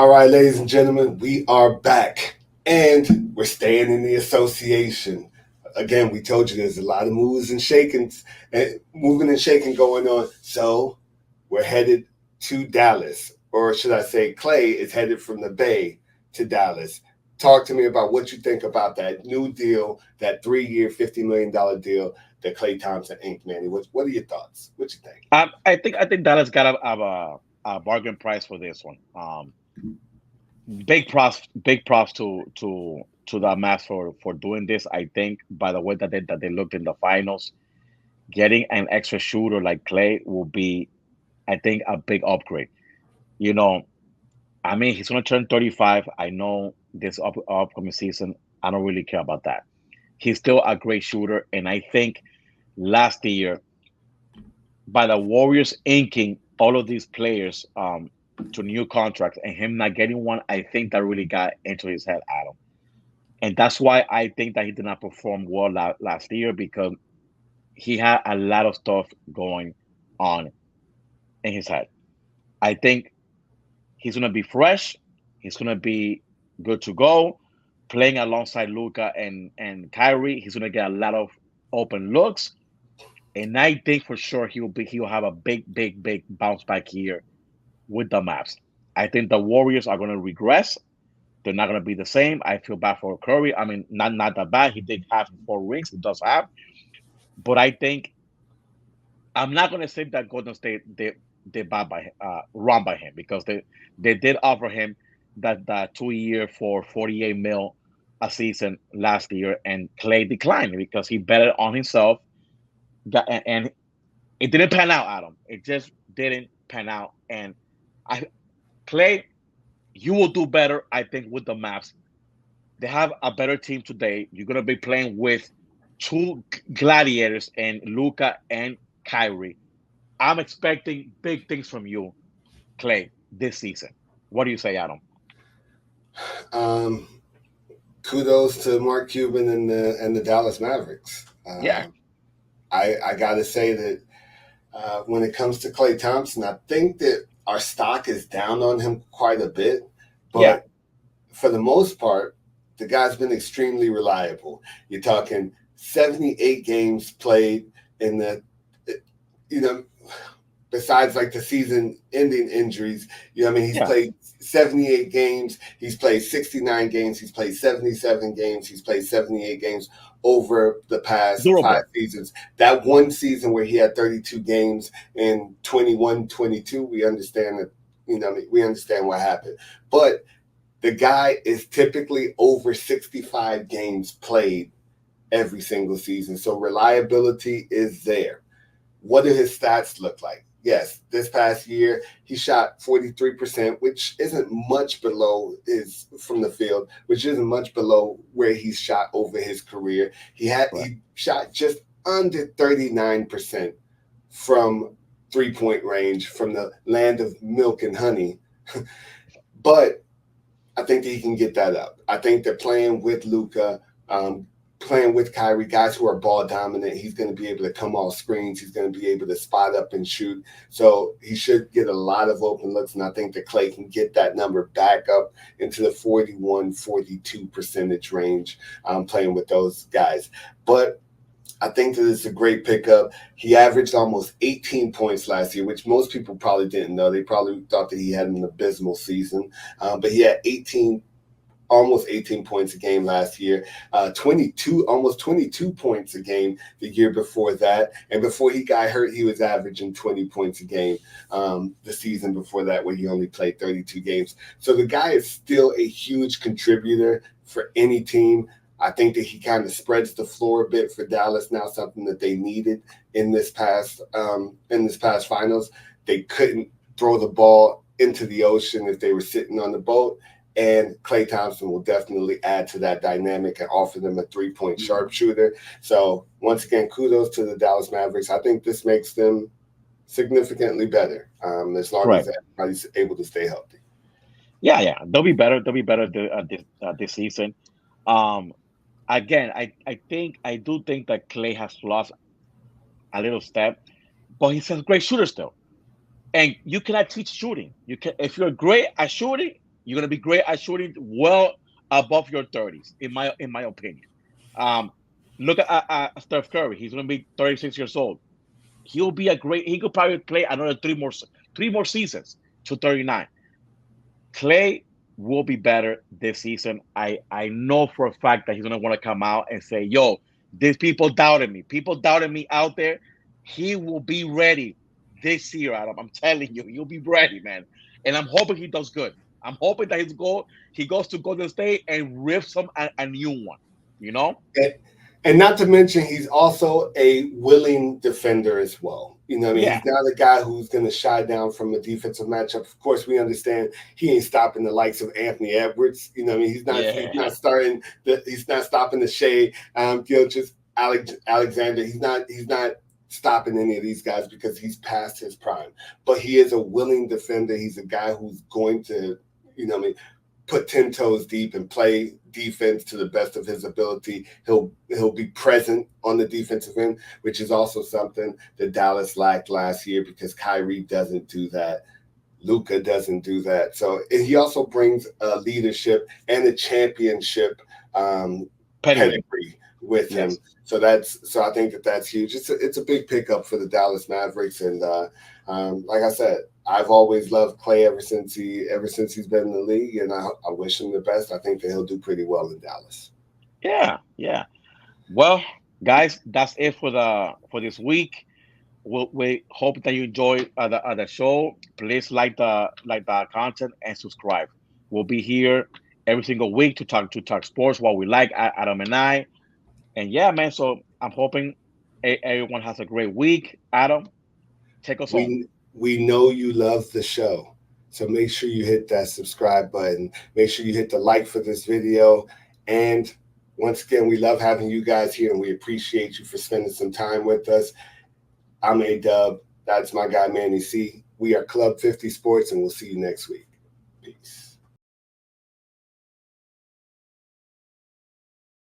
All right, ladies and gentlemen, we are back and we're staying in the association. Again, we told you there's a lot of moves and shakings and moving and shaking going on. So we're headed to Dallas, or should I say, Clay is headed from the Bay to Dallas. Talk to me about what you think about that new deal, that 3-year, $50 million deal that Clay Thompson inked, Manny. What are your thoughts? What you think? I think Dallas got a bargain price for this one. Big props to the Mavs for doing this. I think by the way that they looked in the finals, getting an extra shooter like Clay will be, I think, a big upgrade. You know, I mean, he's gonna turn 35. I know this upcoming season. I don't really care about that. He's still a great shooter, and I think last year by the Warriors inking all of these players to new contracts and him not getting one, I think that really got into his head, Adam. And that's why I think that he did not perform well last year because he had a lot of stuff going on in his head. I think he's going to be fresh. He's going to be good to go. Playing alongside Luca and Kyrie, he's going to get a lot of open looks. And I think for sure he'll have a big bounce back here with the Mavs. I think the Warriors are going to regress. They're not going to be the same. I feel bad for Curry. I mean, not that bad. He did have 4 rings. He does have, but I think I'm not going to say that Golden State they bad by run by him because they did offer him that 2 year for 48 mil a season last year, and Clay declined because he betted on himself. And it didn't pan out, Adam. It just didn't pan out. And I Clay, you will do better, I think, with the Mavs. They have a better team today. You're gonna be playing with two gladiators and Luca and Kyrie. I'm expecting big things from you, Clay, this season. What do you say, Adam? Um, Kudos to Mark Cuban and the Dallas Mavericks. Yeah, I got to say that when it comes to Clay Thompson, I think that our stock is down on him quite a bit, yeah, but for the most part, the guy's been extremely reliable. You're talking 78 games played in the, you know, besides like the season ending injuries, I mean, he's yeah. played 78 games, he's played 69 games, he's played 77 games, he's played 78 games over the past five Durable. seasons. That one season where he had 32 games in 21-22, we understand that, we understand what happened. But the guy is typically over 65 games played every single season. So reliability is there. What do his stats look like? Yes, this past year he shot 43%, which isn't much below his from the field, which isn't much below where he's shot over his career. Right. He shot just under 39% from 3-point range from the land of milk and honey. But I think that he can get that up. I think that playing with Luca, playing with Kyrie, guys who are ball dominant, he's going to be able to come off screens. He's going to be able to spot up and shoot. So he should get a lot of open looks. And I think that Clay can get that number back up into the 41-42% range playing with those guys. But I think that it's a great pickup. He averaged almost 18 points last year, which most people probably didn't know. They probably thought that he had an abysmal season. But he had almost 18 points a game last year, almost 22 points a game the year before that. And before he got hurt, he was averaging 20 points a game the season before that, where he only played 32 games. So the guy is still a huge contributor for any team. I think that he kind of spreads the floor a bit for Dallas now, something that they needed in this past finals. They couldn't throw the ball into the ocean if they were sitting on the boat. And Klay Thompson will definitely add to that dynamic and offer them a 3-point sharpshooter. So once again, kudos to the Dallas Mavericks. I think this makes them significantly better as long as Right. everybody's able to stay healthy. Yeah, yeah. They'll be better. They'll be better this season. Um, Again, I do think that Clay has lost a little step, but he's a great shooter still. And you cannot teach shooting. You can if you're great at shooting, You're gonna be great at shooting well above your 30s, in my opinion. Um, Look at Steph Curry. He's gonna be 36 years old. He'll be a great. He could probably play another three more seasons to 39. Clay will be better this season. I know for a fact that he's gonna want to come out and say, "Yo, these people doubted me. People doubted me out there." He will be ready this year, Adam. I'm telling you, he'll be ready, man. And I'm hoping he does good. I'm hoping that he goes to Golden State and rips him a new one. You know? And not to mention, he's also a willing defender as well. You know what I mean? Yeah, He's not a guy who's going to shy down from a defensive matchup. Of course, we understand he ain't stopping the likes of Anthony Edwards. You know what I mean? He's not yeah, starting he's not stopping the Shea, just Alexander. He's not stopping any of these guys because he's past his prime. But he is a willing defender. He's a guy who's going to, you know what I mean, put 10 toes deep and play defense to the best of his ability. He'll be present on the defensive end, which is also something that Dallas lacked last year because Kyrie doesn't do that. Luka doesn't do that. So he also brings a leadership and a championship pedigree with him. yes. So I think that's huge. It's a big pickup for the Dallas Mavericks, and like I said, I've always loved Clay ever since he's been in the league, and I wish him the best. I think that he'll do pretty well in Dallas. Yeah, yeah. Well, guys, that's it for this week. We hope that you enjoy the show. Please like the content and subscribe. We'll be here every single week to talk sports, what we like, Adam and I. And yeah, man. So I'm hoping everyone has a great week. Adam, take us home. We know you love the show, so make sure you hit that subscribe button. Make sure you hit the like for this video, and once again, we love having you guys here, and we appreciate you for spending some time with us. I'm A-Dub. That's my guy, Manny C. We are Club 50 Sports, and we'll see you next week. Peace.